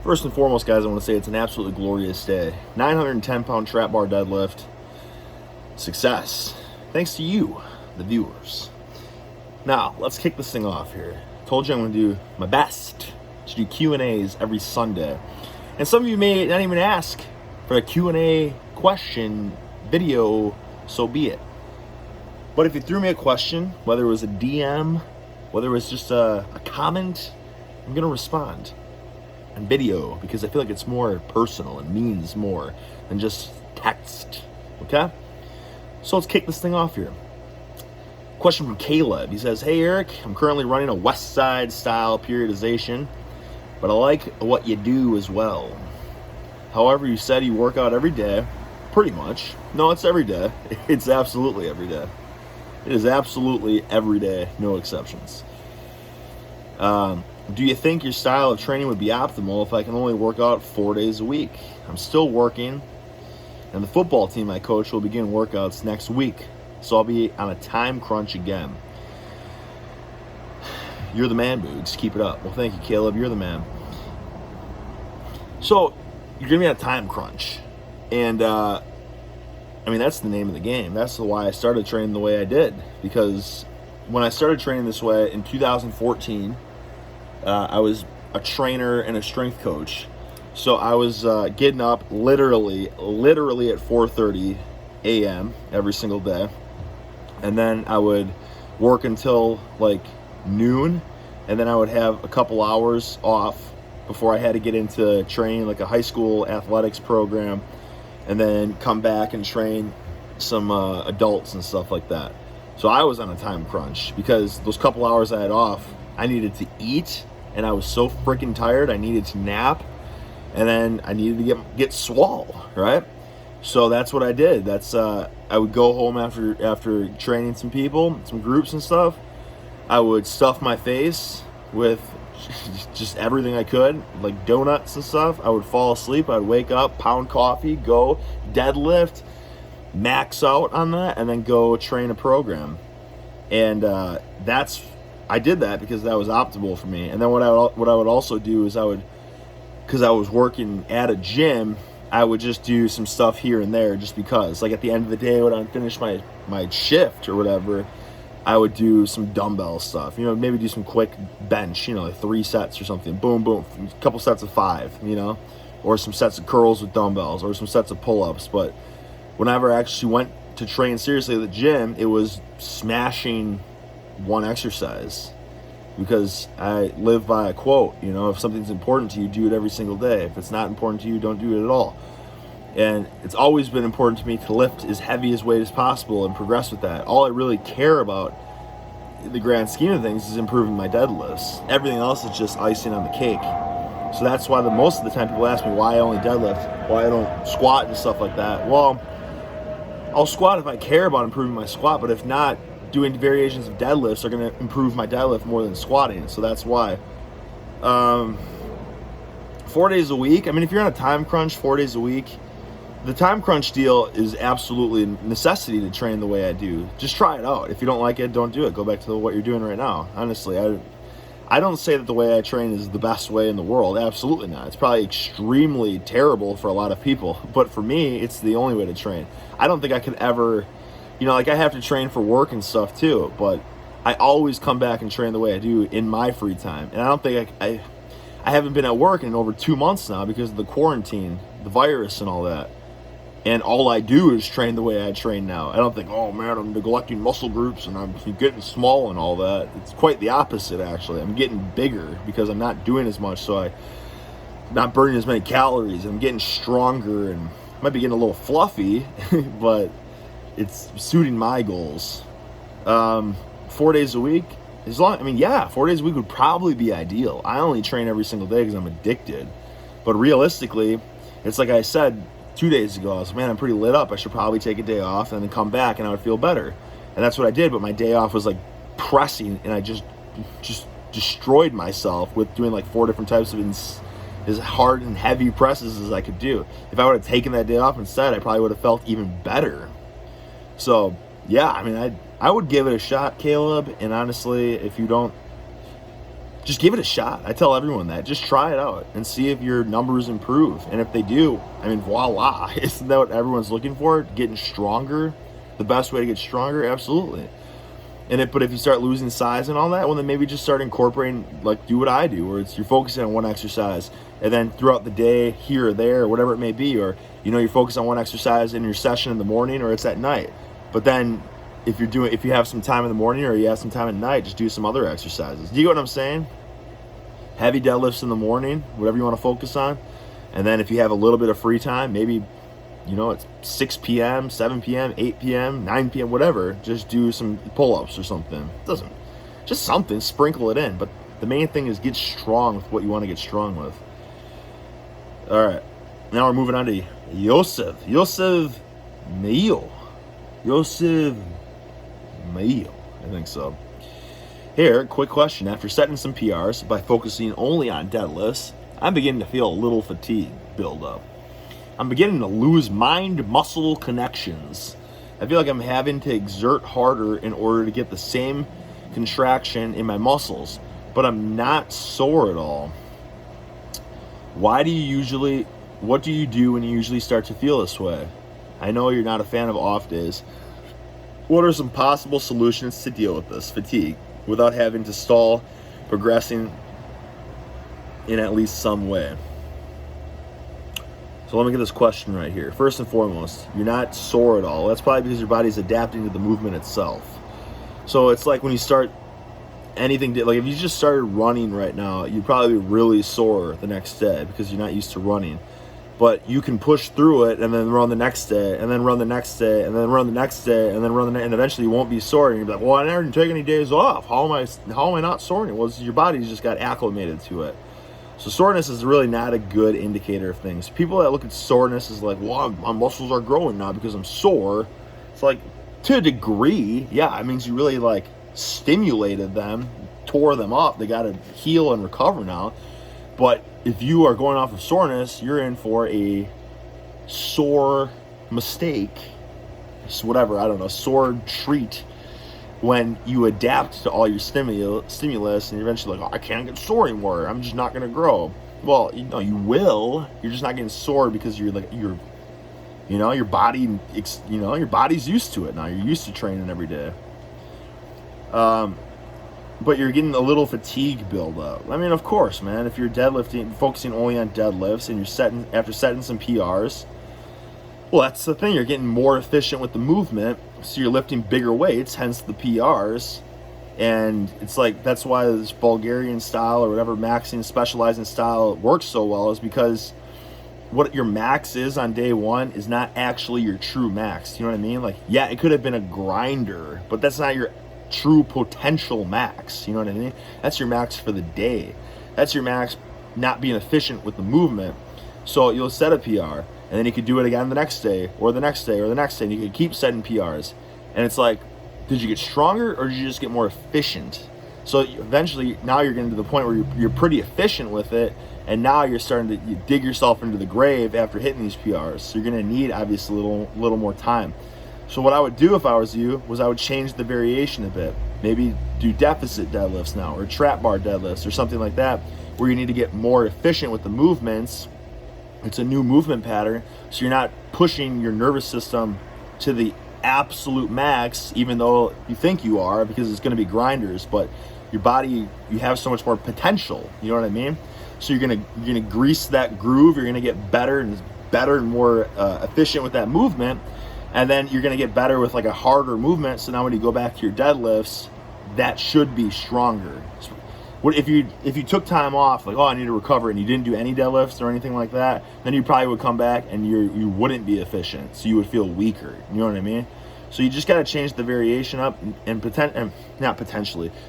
First and foremost, guys, I want to say it's an absolutely glorious day. 910-pound trap bar deadlift. Success. Thanks to you, the viewers. Now, let's kick this thing off here. Told you I'm going to do my best to do Q&As every Sunday. And some of you may not even ask for a Q&A question video, so be it. But if you threw me a question, whether it was a DM, whether it was just a comment, I'm going to respond on video because I feel like it's more personal and means more than just text. Okay? So let's kick this thing off here. Question from Caleb. He says, "Hey Eric, I'm currently running a West Side style periodization, but I like what you do as well. However, you said you work out every day, pretty much." No, it's every day. It's absolutely every day. It is absolutely every day, no exceptions. Do you think your style of training would be optimal if I can only work out 4 days a week? I'm still working, and the football team I coach will begin workouts next week, so I'll be on a time crunch again. You're the man, Boogs. Keep it up. Well, thank you, Caleb. You're the man. So, you're going to be on a time crunch. And, that's the name of the game. That's why I started training the way I did. Because when I started training this way in 2014, I was a trainer and a strength coach. So I was getting up literally at 4:30 a.m. every single day. And then I would work until like noon. And then I would have a couple hours off before I had to get into training like a high school athletics program. And then come back and train some adults and stuff like that. So I was on a time crunch because those couple hours I had off, I needed to eat. And I was so freaking tired, I needed to nap, and then I needed to get swole, right? So that's what I did. I would go home after training some people, some groups and stuff. I would stuff my face with just everything I could, like donuts and stuff. I would fall asleep. I'd wake up, pound coffee, go deadlift, max out on that, and then go train a program. And I did that because that was optimal for me. And then what I would also do is because I was working at a gym, I would just do some stuff here and there just because. Like at the end of the day when I finished my shift or whatever, I would do some dumbbell stuff. Maybe do some quick bench, like 3 sets or something. Boom, boom. A couple sets of 5, or some sets of curls with dumbbells or some sets of pull-ups. But whenever I actually went to train seriously at the gym, it was smashing one exercise because I live by a quote, if something's important to you, do it every single day. If it's not important to you, don't do it at all. And it's always been important to me to lift as heavy as weight as possible and progress with that. All I really care about in the grand scheme of things is improving my deadlifts. Everything else is just icing on the cake. So that's why most of the time people ask me why I only deadlift, why I don't squat and stuff like that. Well, I'll squat if I care about improving my squat, but if not, doing variations of deadlifts are going to improve my deadlift more than squatting. So that's why. 4 days a week. If you're on a time crunch 4 days a week, the time crunch deal is absolutely a necessity to train the way I do. Just try it out. If you don't like it, don't do it. Go back to what you're doing right now. Honestly, I don't say that the way I train is the best way in the world. Absolutely not. It's probably extremely terrible for a lot of people. But for me, it's the only way to train. I don't think I could ever... I have to train for work and stuff too, but I always come back and train the way I do in my free time. And I don't think I haven't been at work in over 2 months now because of the quarantine, the virus and all that. And all I do is train the way I train now. I don't think, oh man, I'm neglecting muscle groups and I'm getting small and all that. It's quite the opposite, actually. I'm getting bigger because I'm not doing as much, so I'm not burning as many calories. I'm getting stronger and might be getting a little fluffy, but it's suiting my goals. 4 days a week, 4 days a week would probably be ideal. I only train every single day because I'm addicted. But realistically, it's like I said 2 days ago, I was like, man, I'm pretty lit up. I should probably take a day off and then come back and I would feel better. And that's what I did, but my day off was like pressing and I just destroyed myself with doing like 4 different types of as hard and heavy presses as I could do. If I would have taken that day off instead, I probably would have felt even better. So, yeah, I would give it a shot, Caleb. And honestly, if you don't just give it a shot. I tell everyone that. Just try it out and see if your numbers improve. And if they do, I mean, voila. Isn't that what everyone's looking for? Getting stronger? The best way to get stronger? Absolutely. But if you start losing size and all that, well, then maybe just start incorporating, like, do what I do, where it's you're focusing on one exercise, and then throughout the day, here or there, or whatever it may be, or, you're focused on one exercise in your session in the morning, or it's at night. But then if you have some time in the morning, or you have some time at night, just do some other exercises. Do you get what I'm saying? Heavy deadlifts in the morning, whatever you want to focus on. And then if you have a little bit of free time, maybe, it's 6 p.m., 7 p.m., 8 p.m., 9 p.m., whatever. Just do some pull-ups or something. Just something, sprinkle it in. But the main thing is get strong with what you want to get strong with. All right. Now we're moving on to Yosef Meal. I think so. Here, quick question. After setting some PRs by focusing only on deadlifts, I'm beginning to feel a little fatigue build up. I'm beginning to lose mind-muscle connections. I feel like I'm having to exert harder in order to get the same contraction in my muscles, but I'm not sore at all. What do you do when you usually start to feel this way? I know you're not a fan of off days. What are some possible solutions to deal with this fatigue without having to stall progressing in at least some way? So let me get this question right here. First and foremost, you're not sore at all. That's probably because your body's adapting to the movement itself. So it's like when you start anything, like if you just started running right now, you'd probably be really sore the next day because you're not used to running. But you can push through it and then run the next day, and then run the next day, and then run the next day, and then run the next, and eventually you won't be sore. And you'll be like, well, I never take any days off. How am I not sore? Well, your body's just got acclimated to it. So soreness is really not a good indicator of things. People that look at soreness as like, well, my muscles are growing now because I'm sore. It's like, to a degree, yeah, it means you really like stimulated them, tore them up. They got to heal and recover now. But if you are going off of soreness, you're in for a sore mistake. It's whatever, I don't know, sore treat when you adapt to all your stimulus and you're eventually like, oh, I can't get sore anymore. I'm just not going to grow. Well, you will. You're just not getting sore because your body, your body's used to it now. You're used to training every day. But you're getting a little fatigue buildup. I mean, of course, man. If you're focusing only on deadlifts, and after setting some PRs, well, that's the thing. You're getting more efficient with the movement, so you're lifting bigger weights, hence the PRs. And it's like that's why this Bulgarian style or whatever maxing, specializing style works so well, is because what your max is on day one is not actually your true max. You know what I mean? Like, yeah, it could have been a grinder, but that's not your true potential max. You know what I mean? That's your max for the day. That's your max not being efficient with the movement. So you'll set a PR, and then you could do it again the next day, or the next day, or the next day, and you could keep setting PRs. And it's like, did you get stronger, or did you just get more efficient? So eventually, now you're getting to the point where you're pretty efficient with it, and now you're starting to dig yourself into the grave after hitting these PRs. So you're going to need, obviously, a little more time. So what I would do if I was you was I would change the variation a bit. Maybe do deficit deadlifts now, or trap bar deadlifts, or something like that, where you need to get more efficient with the movements. It's a new movement pattern, so you're not pushing your nervous system to the absolute max, even though you think you are, because it's going to be grinders. But your body, you have so much more potential. You know what I mean? So you're gonna grease that groove. You're gonna get better and more efficient with that movement. And then you're going to get better with like a harder movement. So now when you go back to your deadlifts, that should be stronger. What if you took time off, like, oh, I need to recover, and you didn't do any deadlifts or anything like that, then you probably would come back and you wouldn't be efficient. So you would feel weaker. You know what I mean? So you just got to change the variation up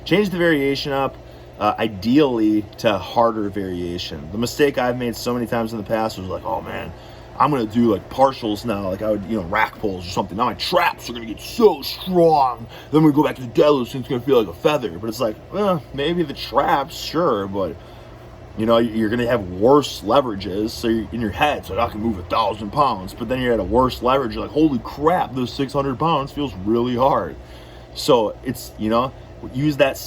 change the variation up, ideally to harder variation. The mistake I've made so many times in the past was like, oh man, I'm going to do like partials now, like I would, rack pulls or something. Now my traps are going to get so strong. Then we go back to the deadlifts and it's going to feel like a feather. But it's like, well, maybe the traps, sure. But, you're going to have worse leverages. So in your head, it's like, I can move 1,000 pounds. But then you're at a worse leverage. You're like, holy crap, this 600 pounds feels really hard. So it's, use those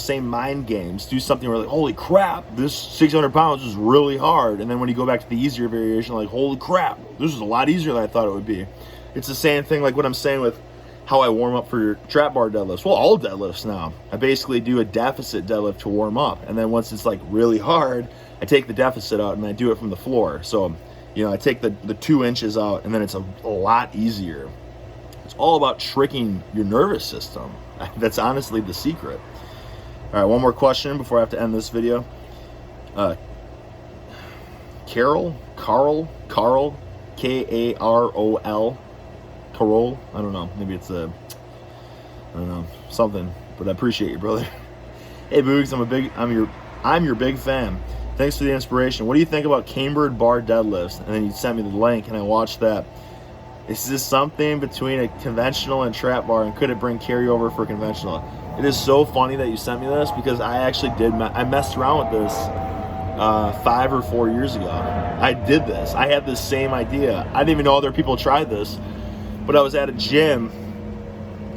same mind games. Do something where like, holy crap, this 600 pounds is really hard. And then when you go back to the easier variation, like, holy crap, this is a lot easier than I thought it would be. It's the same thing like what I'm saying with how I warm up for trap bar deadlifts. Well, all deadlifts now. I basically do a deficit deadlift to warm up. And then once it's like really hard, I take the deficit out and I do it from the floor. So, you know, I take the 2 inches out and then it's a lot easier. It's all about tricking your nervous system. That's honestly the secret. All right, one more question before I have to end this video. Carol, K-A-R-O-L, Carol, I don't know, maybe it's I don't know, something, but I appreciate you, brother. Hey Boogs, I'm your big fan. Thanks for the inspiration. What do you think about cambered bar deadlifts? And then you sent me the link and I watched that. Is this something between a conventional and trap bar, and could it bring carryover for conventional? It is so funny that you sent me this because I actually I messed around with this 5 or 4 years ago. I did this. I had this same idea. I didn't even know other people tried this, but I was at a gym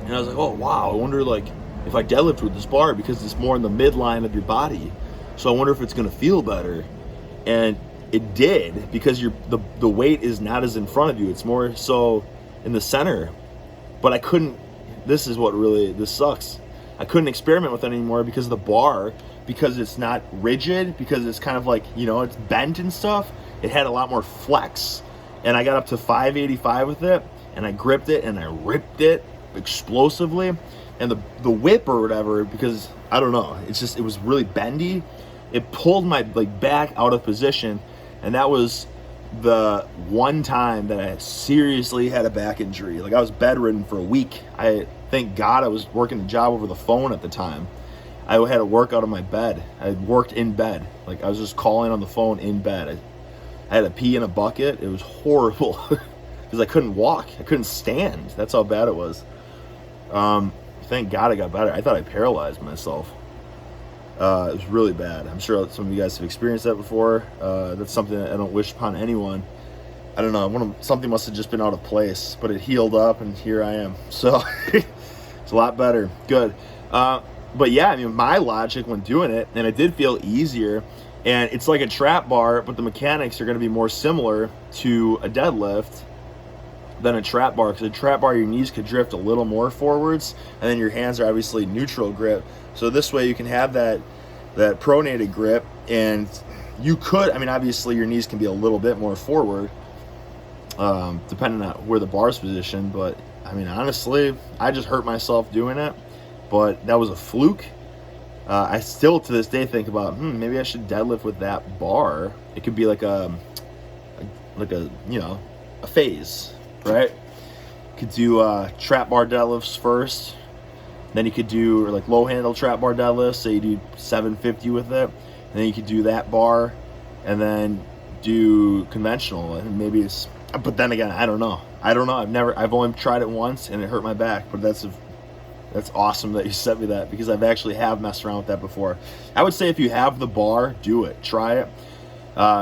and I was like, oh wow, I wonder like if I deadlift with this bar, because it's more in the midline of your body. So I wonder if it's gonna feel better. And it did, because the weight is not as in front of you, it's more so in the center. But I couldn't, this sucks. I couldn't experiment with it anymore because of the bar, because it's not rigid, because it's kind of like, you know, it's bent and stuff. It had a lot more flex. And I got up to 585 with it, and I gripped it and I ripped it explosively. And the whip or whatever, because I don't know, it was really bendy. It pulled my like back out of position. And that was the one time that I seriously had a back injury. Like I was bedridden for a week. Thank God I was working a job over the phone at the time. I had to work out of my bed. I worked in bed. Like I was just calling on the phone in bed. I had to pee in a bucket. It was horrible because I couldn't walk. I couldn't stand. That's how bad it was. Thank God I got better. I thought I paralyzed myself. It was really bad. I'm sure some of you guys have experienced that before. That's something that I don't wish upon anyone. I don't know, something must have just been out of place, but it healed up and here I am. So it's a lot better. Good. But yeah, I mean, my logic when doing it, and it did feel easier, and it's like a trap bar, but the mechanics are going to be more similar to a deadlift than a trap bar, because a trap bar, your knees could drift a little more forwards, and then your hands are obviously neutral grip. So this way you can have that pronated grip, and you could, I mean, obviously your knees can be a little bit more forward, depending on where the bar's positioned. But I mean, honestly, I just hurt myself doing it, but that was a fluke. I still to this day think about, maybe I should deadlift with that bar. It could be like a you know, a phase, right? You could do trap bar deadlifts first. Then you could do like low handle trap bar deadlifts. Say you do 750 with it, and then you could do that bar, and then do conventional. And maybe it's, but then again, I don't know. I've only tried it once, and it hurt my back. But that's awesome that you sent me that, because I've actually messed around with that before. I would say if you have the bar, do it. Try it.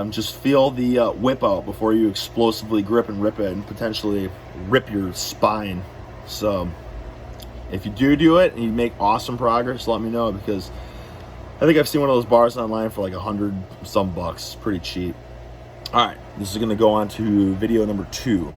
Just feel the whip out before you explosively grip and rip it, and potentially rip your spine. So if you do it and you make awesome progress, let me know, because I think I've seen one of those bars online for like $100 some bucks. Pretty cheap. All right, this is going to go on to video number 2.